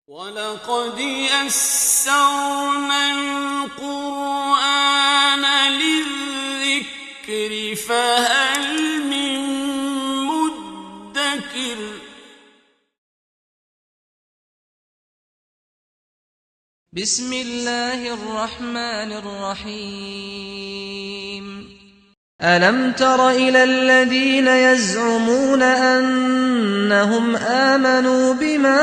وَلَقَدْ يَسَّرْنَا الْقُرْآنَ لِلذِّكْرِ فَهَلْ مِن مُّدَّكِرٍ بسم الله الرحمن الرحيم ألم تر إلى الذين يزعمون أنهم آمنوا بما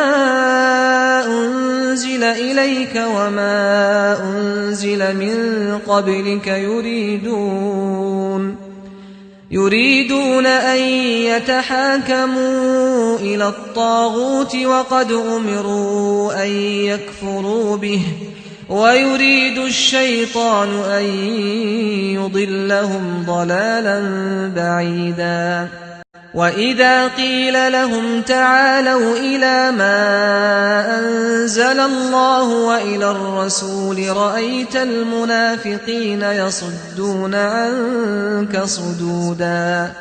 أنزل إليك وما أنزل من قبلك يريدون أن يتحاكموا إلى الطاغوت وقد أمروا أن يكفروا به ويريد الشيطان أن يضلهم ضلالا بعيدا وإذا قيل لهم تعالوا إلى ما أنزل الله وإلى الرسول رأيت المنافقين يصدون عنك صدودا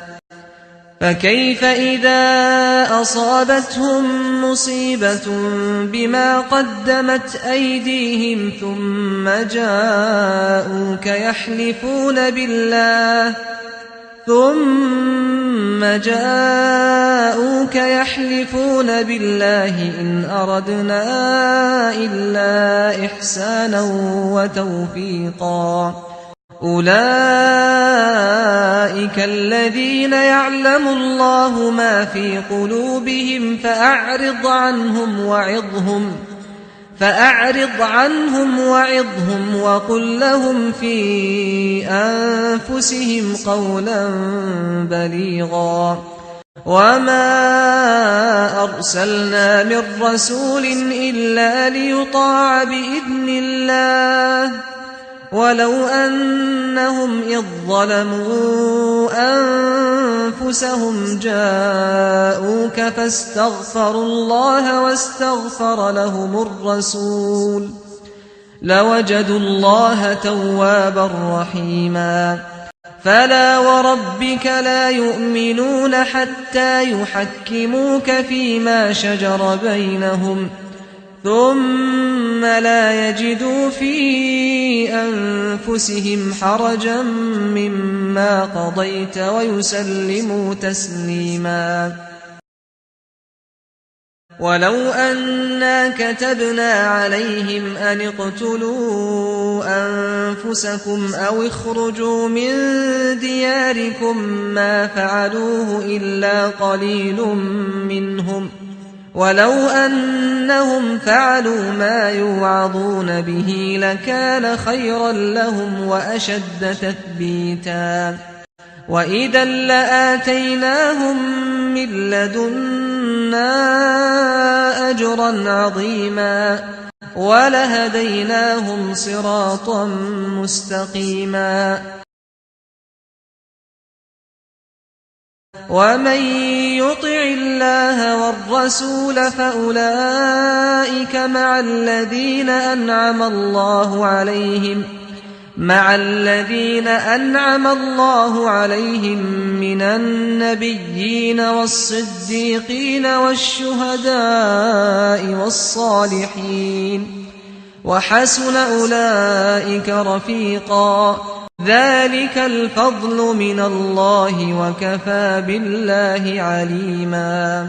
فكيف إذا أصابتهم مصيبة بما قدمت أيديهم ثم جاءوك يحلفون بالله إن أردنا إلا إحسانا وتوفيقا أولئك الذين يعلم الله ما في قلوبهم فأعرض عنهم وعظهم وقل لهم في أنفسهم قولا بليغا وما أرسلنا من رسول إلا ليطاع بإذن الله ولو أنهم إذ ظلموا أنفسهم جاءوك فاستغفروا الله واستغفر لهم الرسول لوجدوا الله توابا رحيما فلا وربك لا يؤمنون حتى يحكموك فيما شجر بينهم ثم لا يجدوا في أنفسهم حرجا مما قضيت ويسلموا تسليما ولو أنا كتبنا عليهم أن اقتلوا أنفسكم أو اخرجوا من دياركم ما فعلوه إلا قليل منهم ولو أنهم فعلوا ما يوعظون به لكان خيرا لهم وأشد تثبيتا وإذا لآتيناهم من لدنا أجرا عظيما ولهديناهم صراطا مستقيما ومن يطع الله والرسول فأولئك مع الذين أنعم الله عليهم من النبيين والصديقين والشهداء والصالحين وحسن أولئك رفيقا ذلك الفضل من الله وكفى بالله عليما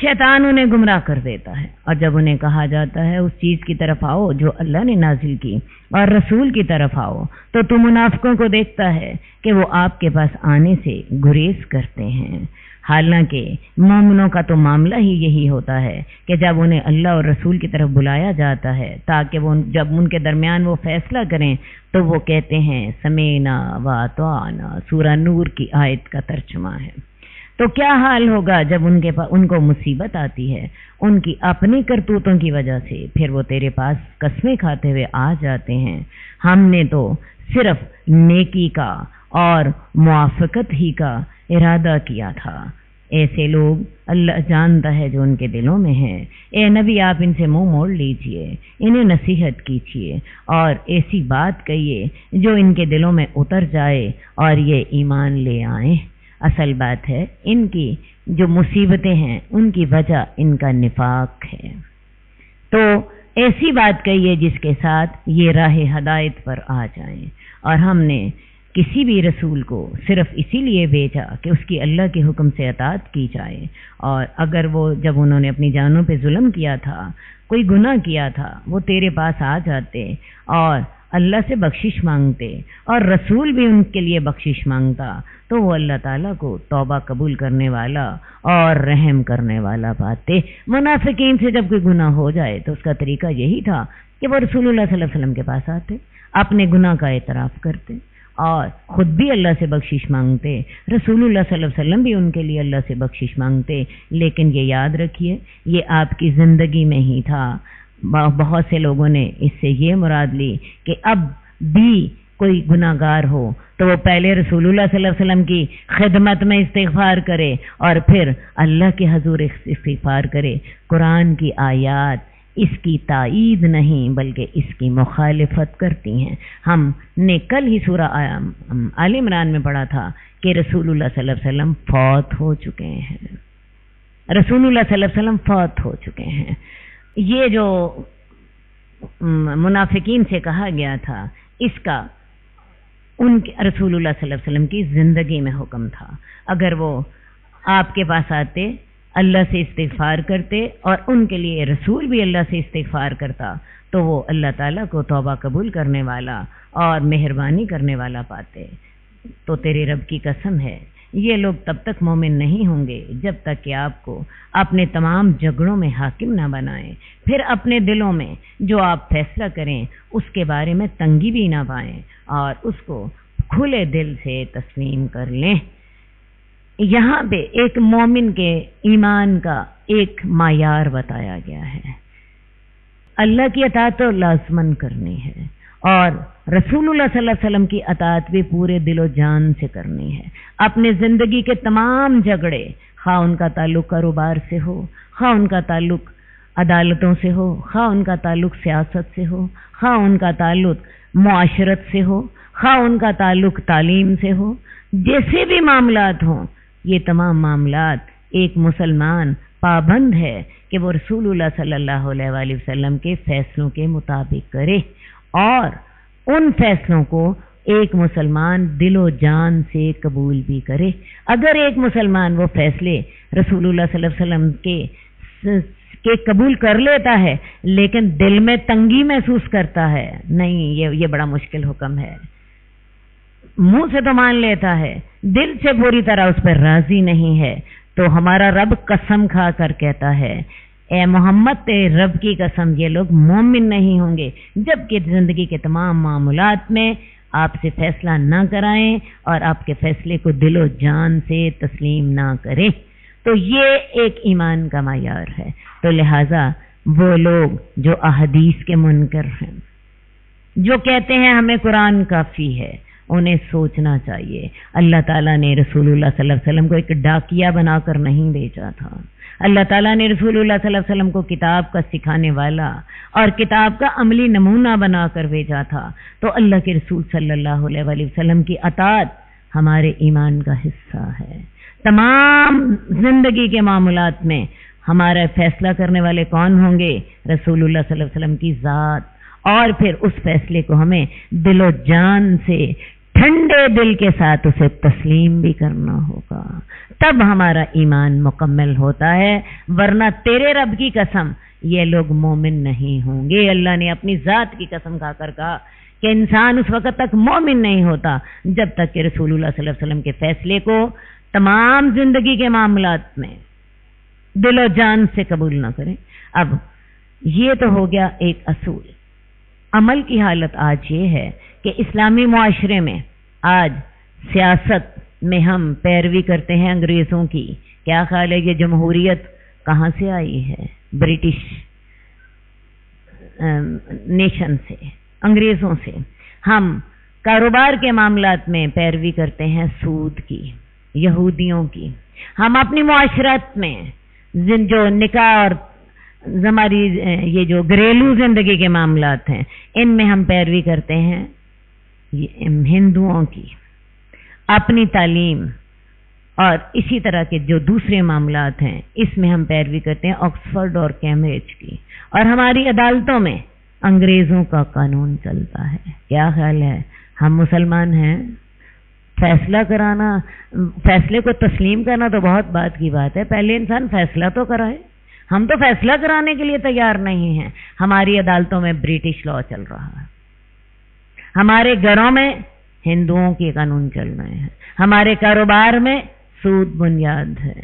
شیطان انہیں گمراہ کر دیتا ہے، اور جب انہیں کہا جاتا ہے اس چیز کی طرف آؤ جو اللہ نے نازل کی اور رسول کی طرف آؤ، تو منافقوں کو دیکھتا ہے کہ وہ آپ کے پاس آنے سے گریز کرتے ہیں۔ حالانکہ مومنوں کا تو معاملہ ہی یہی ہوتا ہے کہ جب انہیں اللہ اور رسول کی طرف بلایا جاتا ہے تاکہ وہ جب ان کے درمیان وہ فیصلہ کریں تو وہ کہتے ہیں سمینا و اطعنا، سورہ نور کی آیت کا ترجمہ ہے۔ تو کیا حال ہوگا جب ان کو مصیبت آتی ہے ان کی اپنی کرتوتوں کی وجہ سے، پھر وہ تیرے پاس قسمیں کھاتے ہوئے آ جاتے ہیں ہم نے تو صرف نیکی کا اور موافقت ہی کا ارادہ کیا تھا۔ ایسے لوگ اللہ جانتا ہے جو ان کے دلوں میں ہیں۔ اے نبی آپ ان سے منہ موڑ لیجئے، انہیں نصیحت کیجئے اور ایسی بات کہیے جو ان کے دلوں میں اتر جائے اور یہ ایمان لے آئیں۔ اصل بات ہے ان کی جو مصیبتیں ہیں ان کی وجہ ان کا نفاق ہے۔ تو ایسی بات کہیے جس کے ساتھ یہ راہ ہدایت پر آ جائیں۔ اور ہم نے کسی بھی رسول کو صرف اسی لیے بھیجا کہ اس کی اللہ کے حکم سے اطاعت کی جائے، اور اگر وہ جب انہوں نے اپنی جانوں پہ ظلم کیا تھا، کوئی گناہ کیا تھا، وہ تیرے پاس آ جاتے اور اللہ سے بخشش مانگتے اور رسول بھی ان کے لیے بخشش مانگتا، تو وہ اللہ تعالیٰ کو توبہ قبول کرنے والا اور رحم کرنے والا پاتے۔ منافقین سے جب کوئی گناہ ہو جائے تو اس کا طریقہ یہی تھا کہ وہ رسول اللہ صلی اللہ علیہ وسلم کے پاس آتے، اپنے گناہ کا اعتراف کرتے اور خود بھی اللہ سے بخشش مانگتے، رسول اللہ صلی اللہ علیہ وسلم بھی ان کے لیے اللہ سے بخشش مانگتے۔ لیکن یہ یاد رکھیے یہ آپ کی زندگی میں ہی تھا۔ بہت سے لوگوں نے اس سے یہ مراد لی کہ اب بھی کوئی گناہ گار ہو تو وہ پہلے رسول اللہ صلی اللہ علیہ وسلم کی خدمت میں استغفار کرے اور پھر اللہ کے حضور استغفار کرے۔ قرآن کی آیات اس کی تائید نہیں بلکہ اس کی مخالفت کرتی ہیں۔ ہم نے کل ہی سورہ آل عمران میں پڑھا تھا کہ رسول اللہ صلی اللہ علیہ وسلم فوت ہو چکے ہیں، رسول اللہ صلی اللہ علیہ وسلم فوت ہو چکے ہیں۔ یہ جو منافقین سے کہا گیا تھا اس کا ان کے رسول اللہ صلی اللہ علیہ وسلم کی زندگی میں حکم تھا۔ اگر وہ آپ کے پاس آتے، اللہ سے استغفار کرتے اور ان کے لیے رسول بھی اللہ سے استغفار کرتا تو وہ اللہ تعالیٰ کو توبہ قبول کرنے والا اور مہربانی کرنے والا پاتے۔ تو تیرے رب کی قسم ہے یہ لوگ تب تک مومن نہیں ہوں گے جب تک کہ آپ کو اپنے تمام جھگڑوں میں حاکم نہ بنائیں، پھر اپنے دلوں میں جو آپ فیصلہ کریں اس کے بارے میں تنگی بھی نہ پائیں اور اس کو کھلے دل سے تسلیم کر لیں۔ یہاں پہ ایک مومن کے ایمان کا ایک معیار بتایا گیا ہے۔ اللہ کی اطاعت تو لازماً کرنی ہے اور رسول اللہ صلی اللہ علیہ وسلم کی اطاعت بھی پورے دل و جان سے کرنی ہے۔ اپنے زندگی کے تمام جھگڑے، خواہ ان کا تعلق کاروبار سے ہو، خواہ ان کا تعلق عدالتوں سے ہو، خواہ ان کا تعلق سیاست سے ہو، خواہ ان کا تعلق معاشرت سے ہو، خواہ ان کا تعلق تعلیم سے ہو، جیسے بھی معاملات ہوں، یہ تمام معاملات ایک مسلمان پابند ہے کہ وہ رسول اللہ صلی اللہ علیہ وآلہ وسلم کے فیصلوں کے مطابق کرے اور ان فیصلوں کو ایک مسلمان دل و جان سے قبول بھی کرے۔ اگر ایک مسلمان وہ فیصلے رسول اللہ صلی اللہ علیہ وسلم کے قبول کر لیتا ہے لیکن دل میں تنگی محسوس کرتا ہے، نہیں یہ بڑا مشکل حکم ہے، منہ سے تو مان لیتا ہے، دل سے پوری طرح اس پر راضی نہیں ہے، تو ہمارا رب قسم کھا کر کہتا ہے اے محمد تیرے رب کی قسم یہ لوگ مومن نہیں ہوں گے جب کہ زندگی کے تمام معاملات میں آپ سے فیصلہ نہ کرائیں اور آپ کے فیصلے کو دل و جان سے تسلیم نہ کریں۔ تو یہ ایک ایمان کا معیار ہے۔ تو لہٰذا وہ لوگ جو احادیث کے منکر ہیں، جو کہتے ہیں ہمیں قرآن کافی ہے، انہیں سوچنا چاہیے اللہ تعالیٰ نے رسول اللہ صلی اللہ علیہ وسلم کو ایک ڈاکیا بنا کر نہیں بھیجا تھا۔ اللہ تعالیٰ نے رسول اللہ صلی اللہ علیہ وسلم کو کتاب کا سکھانے والا اور کتاب کا عملی نمونہ بنا کر بھیجا تھا۔ تو اللہ کے رسول صلی اللہ علیہ وآلہ وسلم کی اطاعت ہمارے ایمان کا حصہ ہے۔ تمام زندگی کے معاملات میں ہمارا فیصلہ کرنے والے کون ہوں گے؟ رسول اللہ صلی اللہ علیہ وسلم کی ذات، اور پھر اس فیصلے کو ہمیں دل و جان سے ٹھنڈے دل کے ساتھ اسے تسلیم بھی کرنا ہوگا، تب ہمارا ایمان مکمل ہوتا ہے، ورنہ تیرے رب کی قسم یہ لوگ مومن نہیں ہوں گے۔ اللہ نے اپنی ذات کی قسم کھا کر کہا کہ انسان اس وقت تک مومن نہیں ہوتا جب تک کہ رسول اللہ صلی اللہ علیہ وسلم کے فیصلے کو تمام زندگی کے معاملات میں دل و جان سے قبول نہ کریں۔ اب یہ تو ہو گیا ایک اصول۔ عمل کی حالت آج یہ ہے کہ اسلامی معاشرے میں آج سیاست میں ہم پیروی کرتے ہیں انگریزوں کی۔ کیا خیال ہے یہ جمہوریت کہاں سے آئی ہے؟ برٹش نیشن سے، انگریزوں سے۔ ہم کاروبار کے معاملات میں پیروی کرتے ہیں سود کی، یہودیوں کی۔ ہم اپنی معاشرت میں جو نکاح اور ہماری یہ جو گھریلو زندگی کے معاملات ہیں ان میں ہم پیروی کرتے ہیں ہندوؤں کی۔ اپنی تعلیم اور اسی طرح کے جو دوسرے معاملات ہیں اس میں ہم پیروی کرتے ہیں آکسفورڈ اور کیمبرج کی، اور ہماری عدالتوں میں انگریزوں کا قانون چلتا ہے۔ کیا خیال ہے ہم مسلمان ہیں؟ فیصلہ کرانا، فیصلے کو تسلیم کرنا تو بہت بات کی بات ہے، پہلے انسان فیصلہ تو کرائے۔ ہم تو فیصلہ کرانے کے لیے تیار نہیں ہیں۔ ہماری عدالتوں میں برٹش لا چل رہا ہے، ہمارے گھروں میں ہندوؤں کے قانون چل رہے ہیں، ہمارے کاروبار میں سود بنیاد ہے،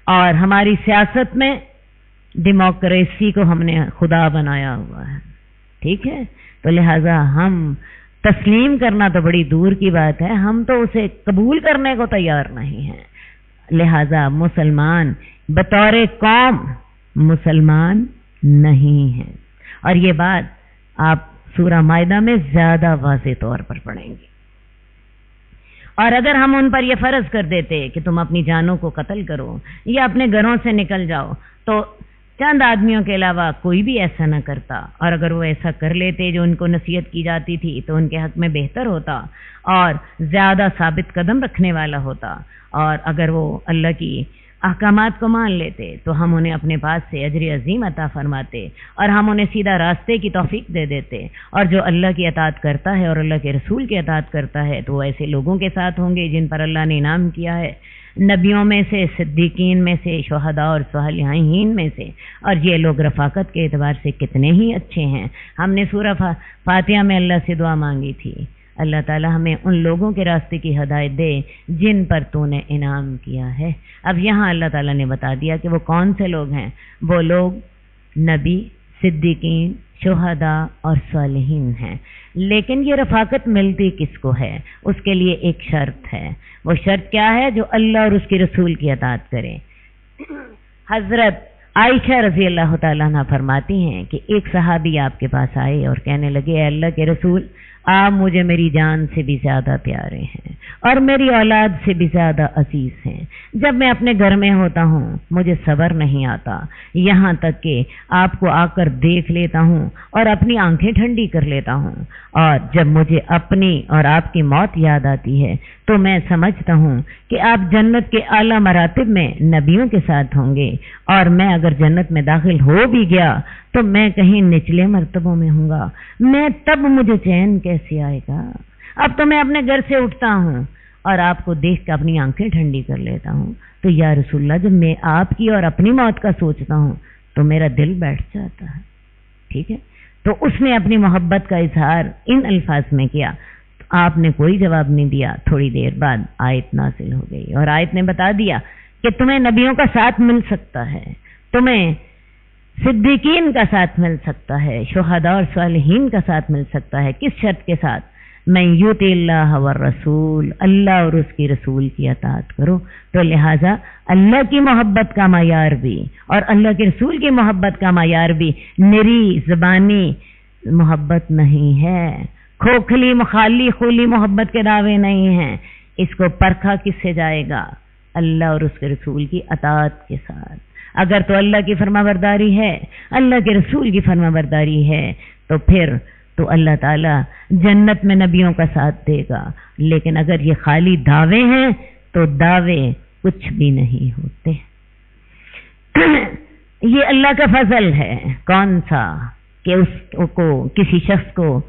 اور ہماری سیاست میں ڈیموکریسی کو ہم نے خدا بنایا ہوا ہے۔ ٹھیک ہے، تو لہذا ہم تسلیم کرنا تو بڑی دور کی بات ہے، ہم تو اسے قبول کرنے کو تیار نہیں ہیں۔ لہذا مسلمان بطور قوم مسلمان نہیں ہیں، اور یہ بات آپ سورہ مائدہ میں زیادہ واضح طور پر پڑھیں گے۔ اور اگر ہم ان پر یہ فرض کر دیتے کہ تم اپنی جانوں کو قتل کرو یا اپنے گھروں سے نکل جاؤ، تو چند آدمیوں کے علاوہ کوئی بھی ایسا نہ کرتا، اور اگر وہ ایسا کر لیتے جو ان کو نصیحت کی جاتی تھی تو ان کے حق میں بہتر ہوتا اور زیادہ ثابت قدم رکھنے والا ہوتا، اور اگر وہ اللہ کی احکامات کو مان لیتے تو ہم انہیں اپنے پاس سے اجر عظیم عطا فرماتے، اور ہم انہیں سیدھا راستے کی توفیق دے دیتے۔ اور جو اللہ کی اطاعت کرتا ہے اور اللہ کے رسول کی اطاعت کرتا ہے تو وہ ایسے لوگوں کے ساتھ ہوں گے جن پر اللہ نے انعام کیا ہے، نبیوں میں سے، صدیقین میں سے، شہداء اور صالحین میں سے۔ اور یہ لوگ رفاقت کے اعتبار سے کتنے ہی اچھے ہیں۔ ہم نے سورہ فاتحہ میں اللہ سے دعا مانگی تھی، اللہ تعالی ہمیں ان لوگوں کے راستے کی ہدایت دے جن پر تو نے انعام کیا ہے۔ اب یہاں اللہ تعالیٰ نے بتا دیا کہ وہ کون سے لوگ ہیں۔ وہ لوگ نبی، صدیقین، شہداء اور صالحین ہیں۔ لیکن یہ رفاقت ملتی کس کو ہے؟ اس کے لیے ایک شرط ہے۔ وہ شرط کیا ہے؟ جو اللہ اور اس کے رسول کی اطاعت کرے۔ حضرت عائشہ رضی اللہ تعالیٰ عنہ فرماتی ہیں کہ ایک صحابی آپ کے پاس آئے اور کہنے لگے، اے اللہ کے رسول، آپ مجھے میری جان سے بھی زیادہ پیارے ہیں اور میری اولاد سے بھی زیادہ عزیز ہیں۔ جب میں اپنے گھر میں ہوتا ہوں مجھے صبر نہیں آتا، یہاں تک کہ آپ کو آ کر دیکھ لیتا ہوں اور اپنی آنکھیں ٹھنڈی کر لیتا ہوں، اور جب مجھے اپنی اور آپ کی موت یاد آتی ہے تو میں سمجھتا ہوں کہ آپ جنت کے اعلیٰ مراتب میں نبیوں کے ساتھ ہوں گے، اور میں اگر جنت میں داخل ہو بھی گیا تو میں کہیں نچلے مرتبوں میں ہوں گا، میں تب مجھے چین کیسے آئے گا؟ اب تو میں اپنے گھر سے اٹھتا ہوں اور آپ کو دیکھ کر اپنی آنکھیں ٹھنڈی کر لیتا ہوں، تو یا رسول اللہ جب میں آپ کی اور اپنی موت کا سوچتا ہوں تو میرا دل بیٹھ جاتا ہے۔ ٹھیک ہے، تو اس نے اپنی محبت کا اظہار ان الفاظ میں کیا، آپ نے کوئی جواب نہیں دیا۔ تھوڑی دیر بعد آیت نازل ہو گئی اور آیت نے بتا دیا کہ تمہیں نبیوں کا ساتھ مل سکتا ہے، تمہیں صدیقین کا ساتھ مل سکتا ہے، شہداء اور صالحین کا ساتھ مل سکتا ہے۔ کس شرط کے ساتھ؟ میں یوتی اللہ والرسول، اللہ اور اس کی رسول کی اطاعت کرو۔ تو لہٰذا اللہ کی محبت کا معیار بھی اور اللہ کے رسول کی محبت کا معیار بھی میری زبانی محبت نہیں ہے، کھوکھلی مخالی خولی محبت کے دعوے نہیں ہیں۔ اس کو پرکھا کس سے جائے گا؟ اللہ اور اس کے رسول کی اطاعت کے ساتھ۔ اگر تو اللہ کی فرما برداری ہے، اللہ کے رسول کی فرما برداری ہے، تو پھر تو اللہ تعالیٰ جنت میں نبیوں کا ساتھ دے گا۔ لیکن اگر یہ خالی دعوے ہیں تو دعوے کچھ بھی نہیں ہوتے۔ یہ اللہ کا فضل ہے۔ کون سا؟ کہ اس کو کسی شخص کو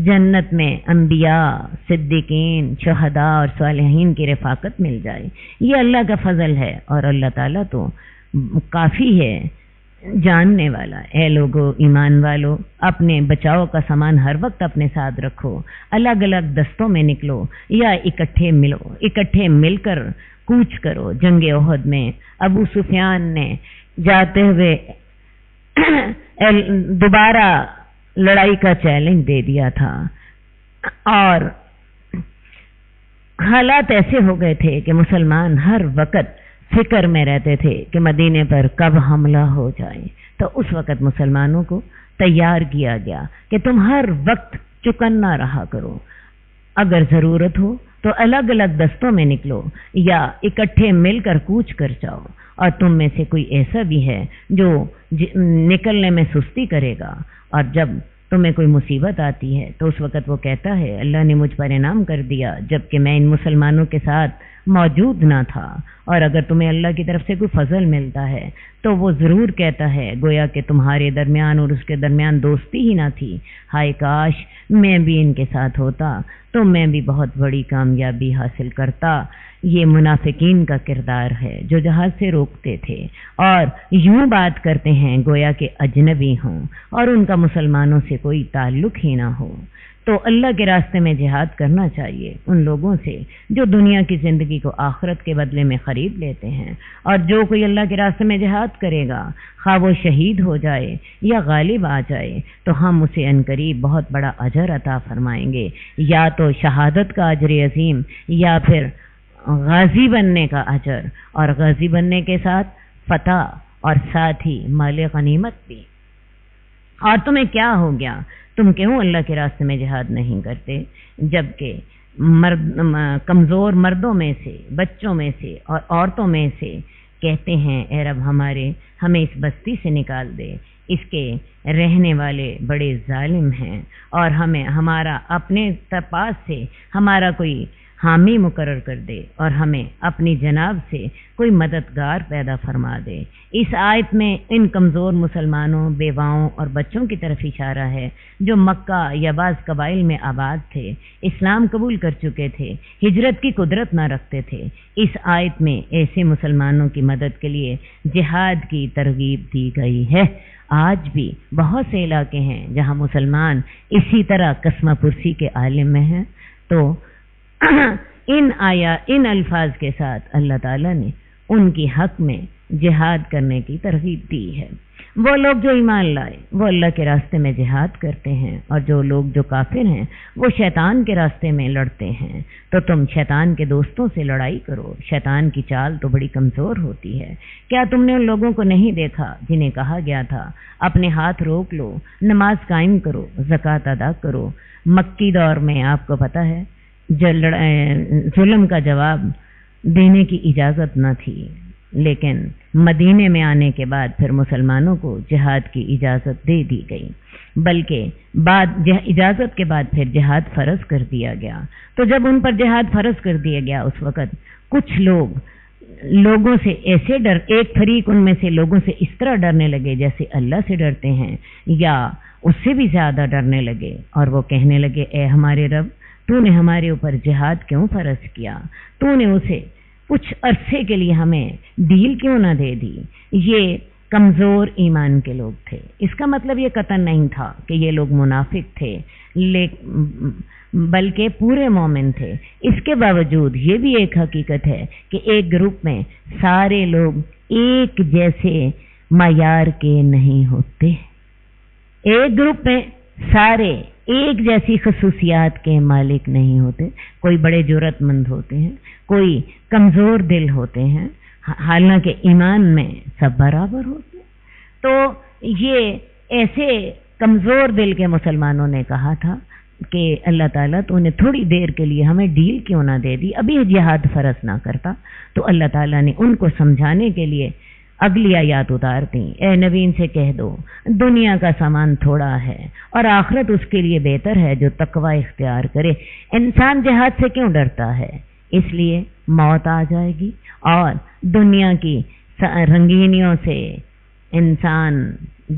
جنت میں انبیاء، صدیقین، شہداء اور صالحین کی رفاقت مل جائے، یہ اللہ کا فضل ہے، اور اللہ تعالیٰ تو کافی ہے، جاننے والا۔ اے لوگو، ایمان والو، اپنے بچاؤ کا سامان ہر وقت اپنے ساتھ رکھو، الگ الگ دستوں میں نکلو یا اکٹھے مل کر کوچ کرو۔ جنگ احد میں ابو سفیان نے جاتے ہوئے دوبارہ لڑائی کا چیلنج دے دیا تھا، اور حالات ایسے ہو گئے تھے کہ مسلمان ہر وقت فکر میں رہتے تھے کہ مدینے پر کب حملہ ہو جائے۔ تو اس وقت مسلمانوں کو تیار کیا گیا کہ تم ہر وقت چکنا رہا کرو، اگر ضرورت ہو تو الگ الگ دستوں میں نکلو یا اکٹھے مل کر کوچ کر جاؤ، اور تم میں سے کوئی ایسا بھی ہے جو نکلنے میں سستی کرے گا، اور جب تمہیں کوئی مصیبت آتی ہے تو اس وقت وہ کہتا ہے اللہ نے مجھ پر انعام کر دیا جبکہ میں ان مسلمانوں کے ساتھ موجود نہ تھا۔ اور اگر تمہیں اللہ کی طرف سے کوئی فضل ملتا ہے تو وہ ضرور کہتا ہے گویا کہ تمہارے درمیان اور اس کے درمیان دوستی ہی نہ تھی، ہائے کاش میں بھی ان کے ساتھ ہوتا تو میں بھی بہت بڑی کامیابی حاصل کرتا۔ یہ منافقین کا کردار ہے جو جہاد سے روکتے تھے اور یوں بات کرتے ہیں گویا کہ اجنبی ہوں اور ان کا مسلمانوں سے کوئی تعلق ہی نہ ہو۔ تو اللہ کے راستے میں جہاد کرنا چاہیے ان لوگوں سے جو دنیا کی زندگی کو آخرت کے بدلے میں خرید لیتے ہیں، اور جو کوئی اللہ کے راستے میں جہاد کرے گا خواہ وہ شہید ہو جائے یا غالب آ جائے تو ہم اسے عنقریب بہت بڑا اجر عطا فرمائیں گے، یا تو شہادت کا اجر عظیم یا پھر غازی بننے کا اجر، اور غازی بننے کے ساتھ فتح اور ساتھ ہی مال غنیمت بھی۔ اور تمہیں کیا ہو گیا؟ تم کیوں اللہ کے راستے میں جہاد نہیں کرتے؟ جبکہ کمزور مردوں میں سے، بچوں میں سے اور عورتوں میں سے کہتے ہیں اے رب ہمیں اس بستی سے نکال دے، اس کے رہنے والے بڑے ظالم ہیں، اور ہمارا اپنے پاس سے ہمارا کوئی حامی مقرر کر دے اور ہمیں اپنی جناب سے کوئی مددگار پیدا فرما دے۔ اس آیت میں ان کمزور مسلمانوں، بیواؤں اور بچوں کی طرف اشارہ ہے جو مکہ یا بعض قبائل میں آباد تھے، اسلام قبول کر چکے تھے، ہجرت کی قدرت نہ رکھتے تھے۔ اس آیت میں ایسے مسلمانوں کی مدد کے لیے جہاد کی ترغیب دی گئی ہے۔ آج بھی بہت سے علاقے ہیں جہاں مسلمان اسی طرح قسمہ پرسی کے عالم میں ہیں، تو ان الفاظ کے ساتھ اللہ تعالیٰ نے ان کی حق میں جہاد کرنے کی ترغیب دی ہے۔ وہ لوگ جو ایمان لائے وہ اللہ کے راستے میں جہاد کرتے ہیں، اور جو لوگ جو کافر ہیں وہ شیطان کے راستے میں لڑتے ہیں۔ تو تم شیطان کے دوستوں سے لڑائی کرو، شیطان کی چال تو بڑی کمزور ہوتی ہے۔ کیا تم نے ان لوگوں کو نہیں دیکھا جنہیں کہا گیا تھا اپنے ہاتھ روک لو، نماز قائم کرو، زکوٰۃ ادا کرو؟ مکی دور میں آپ کو پتہ ہے ظلم کا جواب دینے کی اجازت نہ تھی، لیکن مدینے میں آنے کے بعد پھر مسلمانوں کو جہاد کی اجازت دے دی گئی، بلکہ اجازت کے بعد پھر جہاد فرض کر دیا گیا۔ تو جب ان پر جہاد فرض کر دیا گیا اس وقت کچھ لوگوں سے ایسے ایک فریق ان میں سے لوگوں سے اس طرح ڈرنے لگے جیسے اللہ سے ڈرتے ہیں یا اس سے بھی زیادہ ڈرنے لگے، اور وہ کہنے لگے اے ہمارے رب، تو نے ہمارے اوپر جہاد کیوں فرض کیا؟ تو نے اسے کچھ عرصے کے لیے ہمیں ڈیل کیوں نہ دے دی؟ یہ کمزور ایمان کے لوگ تھے۔ اس کا مطلب یہ قطعاً نہیں تھا کہ یہ لوگ منافق تھے، بلکہ پورے مومن تھے۔ اس کے باوجود یہ بھی ایک حقیقت ہے کہ ایک گروپ میں سارے لوگ ایک جیسے معیار کے نہیں ہوتے، ایک گروپ میں سارے ایک جیسی خصوصیات کے مالک نہیں ہوتے۔ کوئی بڑے جرأت مند ہوتے ہیں، کوئی کمزور دل ہوتے ہیں، حالانکہ ایمان میں سب برابر ہوتے ہیں۔ تو یہ ایسے کمزور دل کے مسلمانوں نے کہا تھا کہ اللہ تعالیٰ تو انہیں تھوڑی دیر کے لیے ہمیں ڈیل کیوں نہ دے دی، ابھی جہاد فرض نہ کرتا۔ تو اللہ تعالیٰ نے ان کو سمجھانے کے لیے اگلی آیات اتار دیں، اے نبی ان سے کہہ دو دنیا کا سامان تھوڑا ہے اور آخرت اس کے لیے بہتر ہے جو تقوی اختیار کرے۔ انسان جہاد سے کیوں ڈرتا ہے؟ اس لیے موت آ جائے گی اور دنیا کی رنگینیوں سے انسان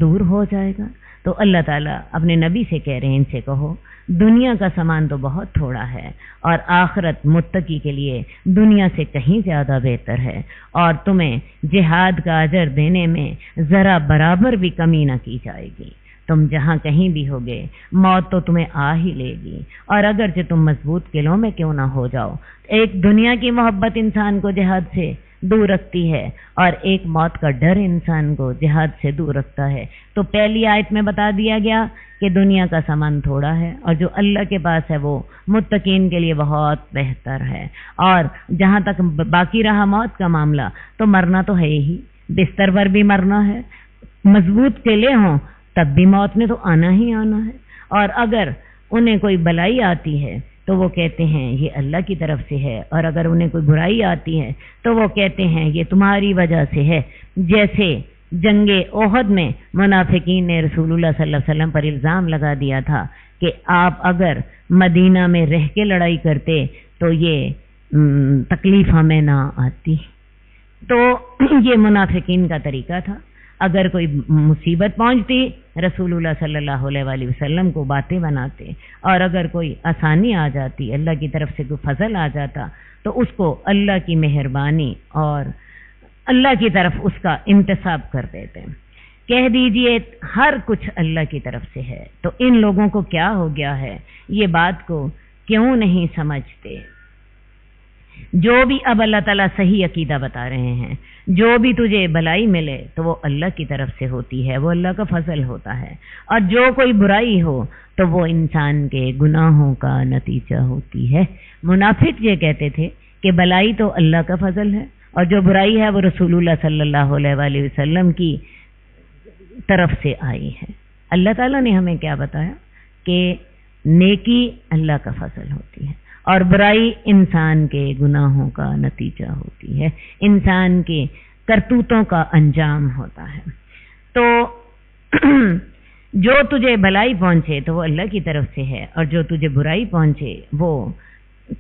دور ہو جائے گا۔ تو اللہ تعالیٰ اپنے نبی سے کہہ رہے ہیں ان سے کہو دنیا کا سامان تو بہت تھوڑا ہے اور آخرت متقی کے لیے دنیا سے کہیں زیادہ بہتر ہے، اور تمہیں جہاد کا اجر دینے میں ذرا برابر بھی کمی نہ کی جائے گی۔ تم جہاں کہیں بھی ہوگے موت تو تمہیں آ ہی لے گی، اور اگرچہ تم مضبوط قلعوں میں کیوں نہ ہو جاؤ، ایک دنیا کی محبت انسان کو جہاد سے دور رکھتی ہے اور ایک موت کا ڈر انسان کو جہاد سے دور رکھتا ہے۔ تو پہلی آیت میں بتا دیا گیا کہ دنیا کا سامان تھوڑا ہے اور جو اللہ کے پاس ہے وہ متقین کے لیے بہت بہتر ہے۔ اور جہاں تک باقی رہا موت کا معاملہ، تو مرنا تو ہے ہی، بستر پر بھی مرنا ہے، مضبوط قلعے ہوں تب بھی موت نے تو آنا ہی آنا ہے، اور اگر انہیں کوئی بلائی آتی ہے تو وہ کہتے ہیں یہ اللہ کی طرف سے ہے، اور اگر انہیں کوئی برائی آتی ہے تو وہ کہتے ہیں یہ تمہاری وجہ سے ہے۔ جیسے جنگ احد میں منافقین نے رسول اللہ صلی اللہ علیہ وسلم پر الزام لگا دیا تھا کہ آپ اگر مدینہ میں رہ کے لڑائی کرتے تو یہ تکلیف ہمیں نہ آتی۔ تو یہ منافقین کا طریقہ تھا، اگر کوئی مصیبت پہنچتی رسول اللہ صلی اللہ علیہ وآلہ وسلم کو باتیں بناتے، اور اگر کوئی آسانی آ جاتی، اللہ کی طرف سے کوئی فضل آ جاتا تو اس کو اللہ کی مہربانی اور اللہ کی طرف اس کا انتساب کر دیتے۔ کہہ دیجئے ہر کچھ اللہ کی طرف سے ہے، تو ان لوگوں کو کیا ہو گیا ہے، یہ بات کو کیوں نہیں سمجھتے؟ جو بھی اب اللہ تعالیٰ صحیح عقیدہ بتا رہے ہیں، جو بھی تجھے بلائی ملے تو وہ اللہ کی طرف سے ہوتی ہے، وہ اللہ کا فضل ہوتا ہے، اور جو کوئی برائی ہو تو وہ انسان کے گناہوں کا نتیجہ ہوتی ہے۔ منافق یہ کہتے تھے کہ بلائی تو اللہ کا فضل ہے اور جو برائی ہے وہ رسول اللہ صلی اللہ علیہ وآلہ وسلم کی طرف سے آئی ہے۔ اللہ تعالیٰ نے ہمیں کیا بتایا کہ نیکی اللہ کا فضل ہوتی ہے اور برائی انسان کے گناہوں کا نتیجہ ہوتی ہے، انسان کے کرتوتوں کا انجام ہوتا ہے۔ تو جو تجھے بلائی پہنچے تو وہ اللہ کی طرف سے ہے، اور جو تجھے برائی پہنچے وہ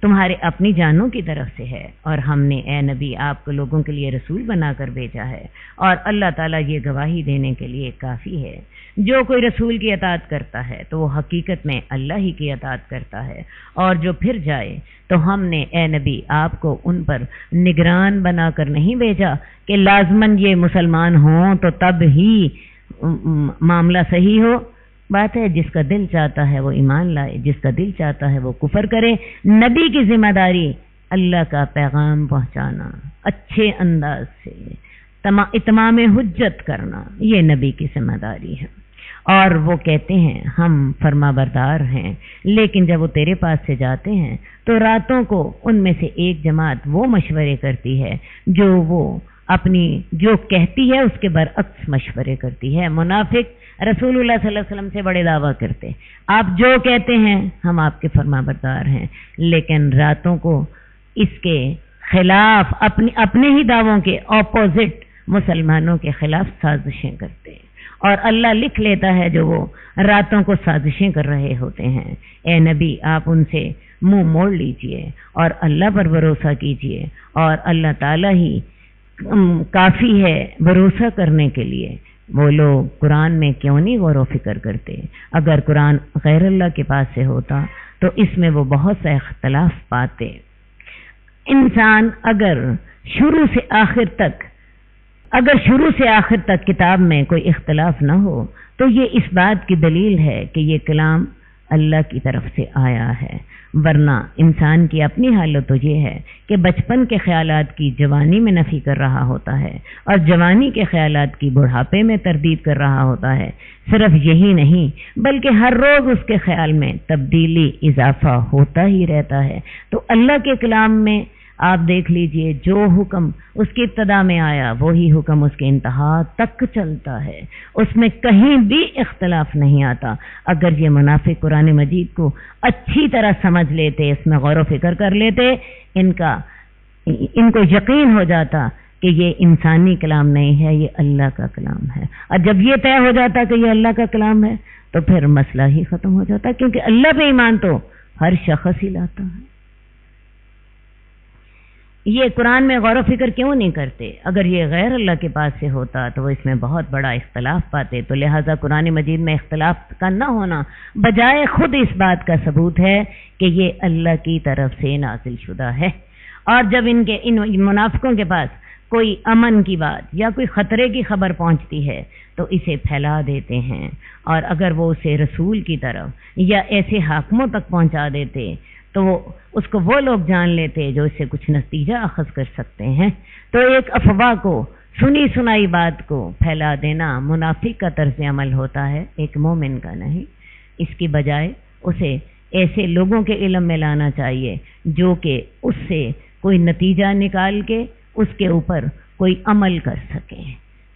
تمہارے اپنی جانوں کی طرف سے ہے، اور ہم نے اے نبی آپ کو لوگوں کے لیے رسول بنا کر بھیجا ہے، اور اللہ تعالیٰ یہ گواہی دینے کے لیے کافی ہے۔ جو کوئی رسول کی اطاعت کرتا ہے تو وہ حقیقت میں اللہ ہی کی اطاعت کرتا ہے، اور جو پھر جائے تو ہم نے اے نبی آپ کو ان پر نگران بنا کر نہیں بھیجا کہ لازماً یہ مسلمان ہوں تو تب ہی معاملہ صحیح ہو۔ بات ہے جس کا دل چاہتا ہے وہ ایمان لائے، جس کا دل چاہتا ہے وہ کفر کرے۔ نبی کی ذمہ داری اللہ کا پیغام پہنچانا، اچھے انداز سے اتمام حجت کرنا، یہ نبی کی ذمہ داری ہے۔ اور وہ کہتے ہیں ہم فرما بردار ہیں، لیکن جب وہ تیرے پاس سے جاتے ہیں تو راتوں کو ان میں سے ایک جماعت وہ مشورے کرتی ہے جو کہتی ہے اس کے برعکس مشورے کرتی ہے۔ منافق رسول اللہ صلی اللہ علیہ وسلم سے بڑے دعویٰ کرتے، آپ جو کہتے ہیں ہم آپ کے فرما بردار ہیں، لیکن راتوں کو اس کے خلاف اپنے ہی دعووں کے اپوزٹ مسلمانوں کے خلاف سازشیں کرتے ہیں، اور اللہ لکھ لیتا ہے جو وہ راتوں کو سازشیں کر رہے ہوتے ہیں۔ اے نبی آپ ان سے منہ موڑ لیجئے اور اللہ پر بھروسہ کیجئے، اور اللہ تعالیٰ ہی کافی ہے بھروسہ کرنے کے لیے۔ وہ لوگ قرآن میں کیوں نہیں غور و فکر کرتے؟ اگر قرآن غیر اللہ کے پاس سے ہوتا تو اس میں وہ بہت سا اختلاف پاتے۔ انسان اگر شروع سے آخر تک کتاب میں کوئی اختلاف نہ ہو تو یہ اس بات کی دلیل ہے کہ یہ کلام اللہ کی طرف سے آیا ہے، ورنہ انسان کی اپنی حالت تو یہ ہے کہ بچپن کے خیالات کی جوانی میں نفی کر رہا ہوتا ہے اور جوانی کے خیالات کی بڑھاپے میں تردید کر رہا ہوتا ہے۔ صرف یہی نہیں بلکہ ہر روز اس کے خیال میں تبدیلی اضافہ ہوتا ہی رہتا ہے۔ تو اللہ کے کلام میں آپ دیکھ لیجئے جو حکم اس کی ابتدا میں آیا وہی حکم اس کے انتہا تک چلتا ہے، اس میں کہیں بھی اختلاف نہیں آتا۔ اگر یہ منافق قرآن مجید کو اچھی طرح سمجھ لیتے، اس میں غور و فکر کر لیتے، ان کو یقین ہو جاتا کہ یہ انسانی کلام نہیں ہے، یہ اللہ کا کلام ہے۔ اور جب یہ طے ہو جاتا کہ یہ اللہ کا کلام ہے تو پھر مسئلہ ہی ختم ہو جاتا، کیونکہ اللہ پہ ایمان تو ہر شخص ہی لاتا ہے۔ یہ قرآن میں غور و فکر کیوں نہیں کرتے؟ اگر یہ غیر اللہ کے پاس سے ہوتا تو وہ اس میں بہت بڑا اختلاف پاتے. تو لہٰذا قرآن مجید میں اختلاف کا نہ ہونا بجائے خود اس بات کا ثبوت ہے کہ یہ اللہ کی طرف سے نازل شدہ ہے. اور جب ان منافقوں کے پاس کوئی امن کی بات یا کوئی خطرے کی خبر پہنچتی ہے تو اسے پھیلا دیتے ہیں، اور اگر وہ اسے رسول کی طرف یا ایسے حاکموں تک پہنچا دیتے تو اس کو وہ لوگ جان لیتے جو اس سے کچھ نتیجہ اخذ کر سکتے ہیں. تو ایک افواہ کو، سنی سنائی بات کو پھیلا دینا منافق کا طرز عمل ہوتا ہے، ایک مومن کا نہیں. اس کی بجائے اسے ایسے لوگوں کے علم میں لانا چاہیے جو کہ اس سے کوئی نتیجہ نکال کے اس کے اوپر کوئی عمل کر سکیں.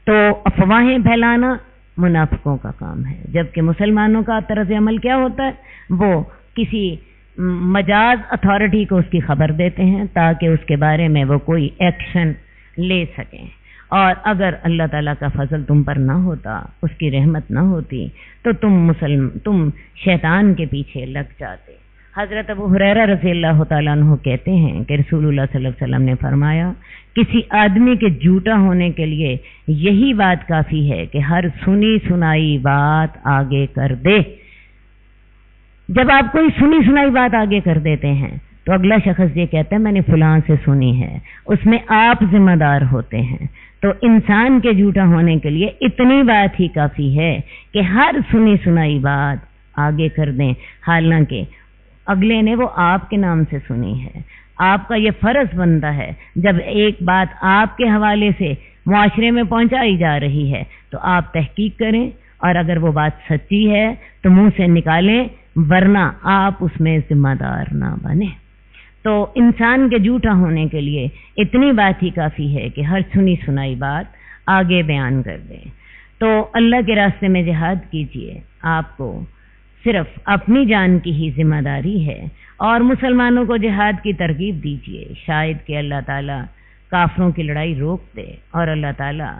تو افواہیں پھیلانا منافقوں کا کام ہے، جبکہ مسلمانوں کا طرز عمل کیا ہوتا ہے؟ وہ کسی مجاز اتھارٹی کو اس کی خبر دیتے ہیں تاکہ اس کے بارے میں وہ کوئی ایکشن لے سکیں. اور اگر اللہ تعالیٰ کا فضل تم پر نہ ہوتا، اس کی رحمت نہ ہوتی تو تم شیطان کے پیچھے لگ جاتے. حضرت ابو ہریرہ رضی اللہ تعالیٰ عنہ کہتے ہیں کہ رسول اللہ صلی اللہ علیہ وسلم نے فرمایا، کسی آدمی کے جھوٹا ہونے کے لیے یہی بات کافی ہے کہ ہر سنی سنائی بات آگے کر دے. جب آپ کوئی سنی سنائی بات آگے کر دیتے ہیں تو اگلا شخص یہ کہتا ہے میں نے فلاں سے سنی ہے، اس میں آپ ذمہ دار ہوتے ہیں. تو انسان کے جھوٹا ہونے کے لیے اتنی بات ہی کافی ہے کہ ہر سنی سنائی بات آگے کر دیں، حالانکہ اگلے نے وہ آپ کے نام سے سنی ہے. آپ کا یہ فرض بنتا ہے جب ایک بات آپ کے حوالے سے معاشرے میں پہنچائی جا رہی ہے تو آپ تحقیق کریں، اور اگر وہ بات سچی ہے تو منہ سے نکالیں، ورنہ آپ اس میں ذمہ دار نہ بنیں. تو انسان کے جھوٹا ہونے کے لیے اتنی بات ہی کافی ہے کہ ہر سنی سنائی بات آگے بیان کر دیں. تو اللہ کے راستے میں جہاد کیجیے، آپ کو صرف اپنی جان کی ہی ذمہ داری ہے، اور مسلمانوں کو جہاد کی ترغیب دیجیے. شاید کہ اللہ تعالیٰ کافروں کی لڑائی روک دے، اور اللہ تعالیٰ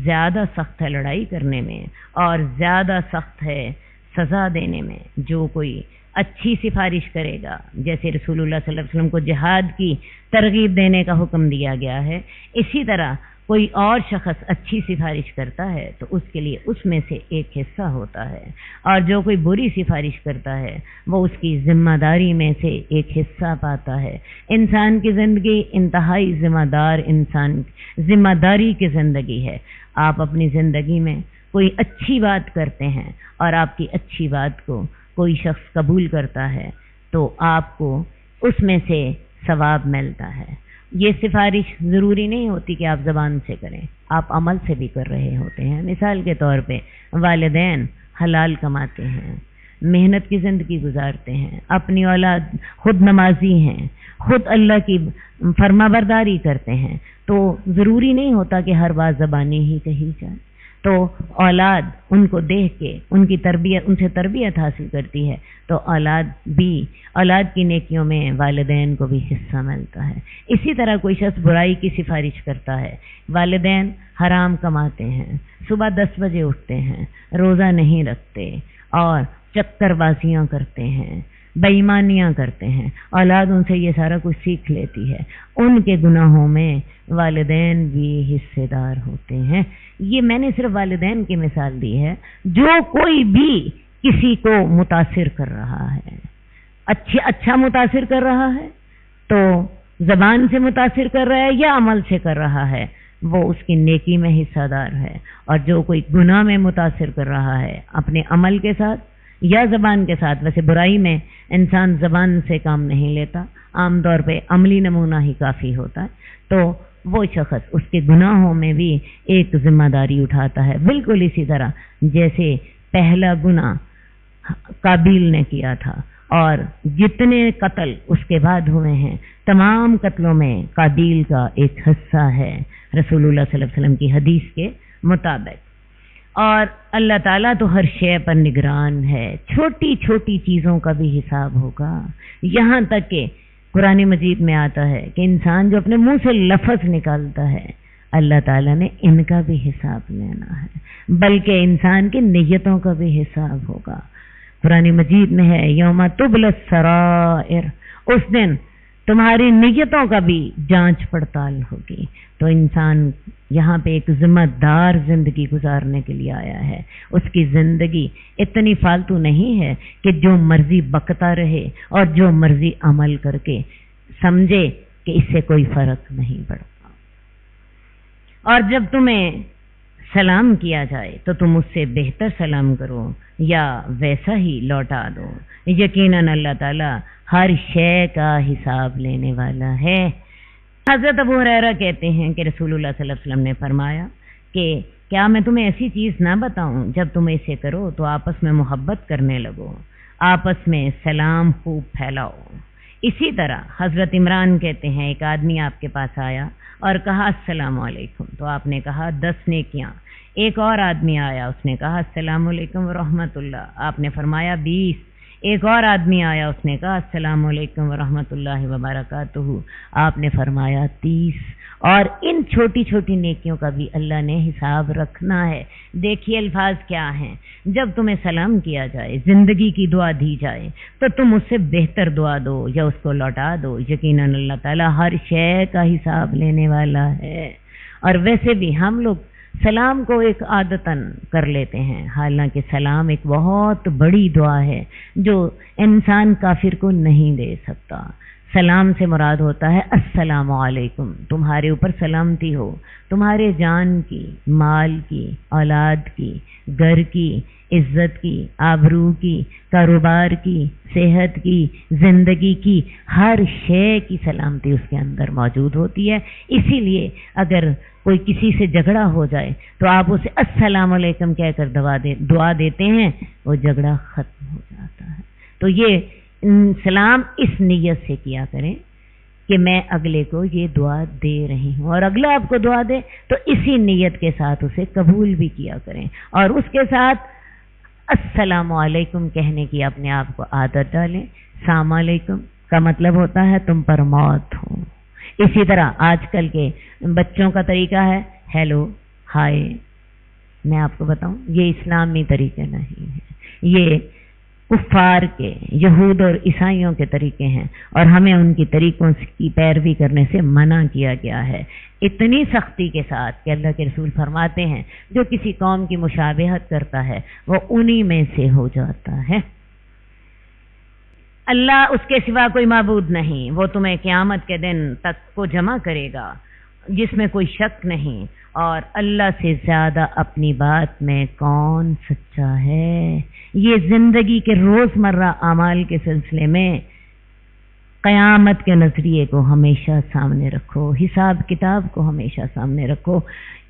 زیادہ سخت ہے لڑائی کرنے میں اور زیادہ سخت ہے سزا دینے میں. جو کوئی اچھی سفارش کرے گا، جیسے رسول اللہ صلی اللہ علیہ وسلم کو جہاد کی ترغیب دینے کا حکم دیا گیا ہے، اسی طرح کوئی اور شخص اچھی سفارش کرتا ہے تو اس کے لیے اس میں سے ایک حصہ ہوتا ہے، اور جو کوئی بری سفارش کرتا ہے وہ اس کی ذمہ داری میں سے ایک حصہ پاتا ہے. انسان کی زندگی انتہائی ذمہ داری کی زندگی ہے. آپ اپنی زندگی میں کوئی اچھی بات کرتے ہیں اور آپ کی اچھی بات کو کوئی شخص قبول کرتا ہے تو آپ کو اس میں سے ثواب ملتا ہے. یہ سفارش ضروری نہیں ہوتی کہ آپ زبان سے کریں، آپ عمل سے بھی کر رہے ہوتے ہیں. مثال کے طور پہ والدین حلال کماتے ہیں، محنت کی زندگی گزارتے ہیں، اپنی اولاد خود نمازی ہیں، خود اللہ کی فرما برداری کرتے ہیں، تو ضروری نہیں ہوتا کہ ہر بات زبانی ہی کہی جائے. تو اولاد ان کو دیکھ کے ان سے تربیت حاصل کرتی ہے، تو اولاد کی نیکیوں میں والدین کو بھی حصہ ملتا ہے. اسی طرح کوئی شخص برائی کی سفارش کرتا ہے، والدین حرام کماتے ہیں، صبح 10 بجے اٹھتے ہیں، روزہ نہیں رکھتے اور چکر بازیاں کرتے ہیں، بے ایمانیاں کرتے ہیں، اولاد ان سے یہ سارا کچھ سیکھ لیتی ہے. ان کے گناہوں میں والدین بھی حصے دار ہوتے ہیں. یہ میں نے صرف والدین کی مثال دی ہے. جو کوئی بھی کسی کو متاثر کر رہا ہے، اچھا متاثر کر رہا ہے، تو زبان سے متاثر کر رہا ہے یا عمل سے کر رہا ہے، وہ اس کی نیکی میں حصہ دار ہے. اور جو کوئی گناہ میں متاثر کر رہا ہے اپنے عمل کے ساتھ یا زبان کے ساتھ، ویسے برائی میں انسان زبان سے کام نہیں لیتا، عام طور پہ عملی نمونہ ہی کافی ہوتا ہے، تو وہ شخص اس کے گناہوں میں بھی ایک ذمہ داری اٹھاتا ہے. بالکل اسی طرح جیسے پہلا گناہ قابیل نے کیا تھا، اور جتنے قتل اس کے بعد ہوئے ہیں تمام قتلوں میں قابیل کا ایک حصہ ہے رسول اللہ صلی اللہ علیہ وسلم کی حدیث کے مطابق. اور اللہ تعالیٰ تو ہر شے پر نگران ہے، چھوٹی چھوٹی چیزوں کا بھی حساب ہوگا. یہاں تک کہ قرآن مجید میں آتا ہے کہ انسان جو اپنے منہ سے لفظ نکالتا ہے اللہ تعالیٰ نے ان کا بھی حساب لینا ہے، بلکہ انسان کی نیتوں کا بھی حساب ہوگا. قرآن مجید میں ہے یوم تبلی السرائر، اس دن تمہاری نیتوں کا بھی جانچ پڑتال ہوگی. تو انسان یہاں پہ ایک ذمہ دار زندگی گزارنے کے لیے آیا ہے. اس کی زندگی اتنی فالتو نہیں ہے کہ جو مرضی بکتا رہے اور جو مرضی عمل کر کے سمجھے کہ اس سے کوئی فرق نہیں پڑتا. اور جب تمہیں سلام کیا جائے تو تم اس سے بہتر سلام کرو یا ویسا ہی لوٹا دو. یقیناً اللہ تعالیٰ ہر شے کا حساب لینے والا ہے. حضرت ابو ہریرہ کہتے ہیں کہ رسول اللہ صلی اللہ علیہ وسلم نے فرمایا کہ کیا میں تمہیں ایسی چیز نہ بتاؤں جب تم اسے کرو تو آپس میں محبت کرنے لگو، آپس میں سلام خوب پھیلاؤ. اسی طرح حضرت عمران کہتے ہیں ایک آدمی آپ کے پاس آیا اور کہا السلام علیکم، تو آپ نے کہا 10 نیکیاں. ایک اور آدمی آیا، اس نے کہا السلام علیکم ورحمۃ اللہ، آپ نے فرمایا 20. ایک اور آدمی آیا، اس نے کہا السلام علیکم ورحمۃ اللہ وبرکاتہ، آپ نے فرمایا 30. اور ان چھوٹی چھوٹی نیکیوں کا بھی اللہ نے حساب رکھنا ہے. دیکھیے الفاظ کیا ہیں. جب تمہیں سلام کیا جائے، زندگی کی دعا دی جائے تو تم اس سے بہتر دعا دو یا اس کو لوٹا دو. یقیناً اللہ تعالیٰ ہر شے کا حساب لینے والا ہے. اور ویسے بھی ہم لوگ سلام کو ایک عادتاً کر لیتے ہیں، حالانکہ سلام ایک بہت بڑی دعا ہے جو انسان کافر کو نہیں دے سکتا. سلام سے مراد ہوتا ہے السلام علیکم، تمہارے اوپر سلامتی ہو، تمہارے جان کی، مال کی، اولاد کی، گھر کی، عزت کی، آبرو کی، کاروبار کی، صحت کی، زندگی کی، ہر شے کی سلامتی اس کے اندر موجود ہوتی ہے. اسی لیے اگر کوئی کسی سے جھگڑا ہو جائے تو آپ اسے السلام علیکم کہہ کر دعا دیتے ہیں، وہ جھگڑا ختم ہو جاتا ہے. تو یہ سلام اس نیت سے کیا کریں کہ میں اگلے کو یہ دعا دے رہی ہوں، اور اگلا آپ کو دعا دے تو اسی نیت کے ساتھ اسے قبول بھی کیا کریں، اور اس کے ساتھ السلام علیکم کہنے کی اپنے آپ کو عادت ڈالیں. السلام علیکم کا مطلب ہوتا ہے تم پر موت ہو. اسی طرح آج کل کے بچوں کا طریقہ ہے ہیلو ہائے. میں آپ کو بتاؤں یہ اسلامی طریقے نہیں ہیں، یہ کفار کے، یہود اور عیسائیوں کے طریقے ہیں، اور ہمیں ان کی طریقوں کی پیروی کرنے سے منع کیا گیا ہے اتنی سختی کے ساتھ کہ اللہ کے رسول فرماتے ہیں جو کسی قوم کی مشابہت کرتا ہے وہ انہی میں سے ہو جاتا ہے. اللہ اس کے سوا کوئی معبود نہیں، وہ تمہیں قیامت کے دن تک کو جمع کرے گا جس میں کوئی شک نہیں، اور اللہ سے زیادہ اپنی بات میں کون سچا ہے. یہ زندگی کے روزمرہ اعمال کے سلسلے میں قیامت کے نظریے کو ہمیشہ سامنے رکھو، حساب کتاب کو ہمیشہ سامنے رکھو.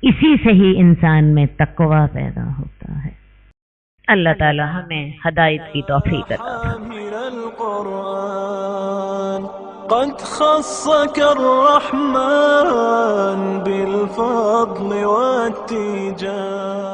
اسی سے ہی انسان میں تقوی پیدا ہوتا ہے. اللہ تعالی ہمیں ہدایت کی توفیق عطا فرمائے. قد خصك الرحمن بالفضل والتيجان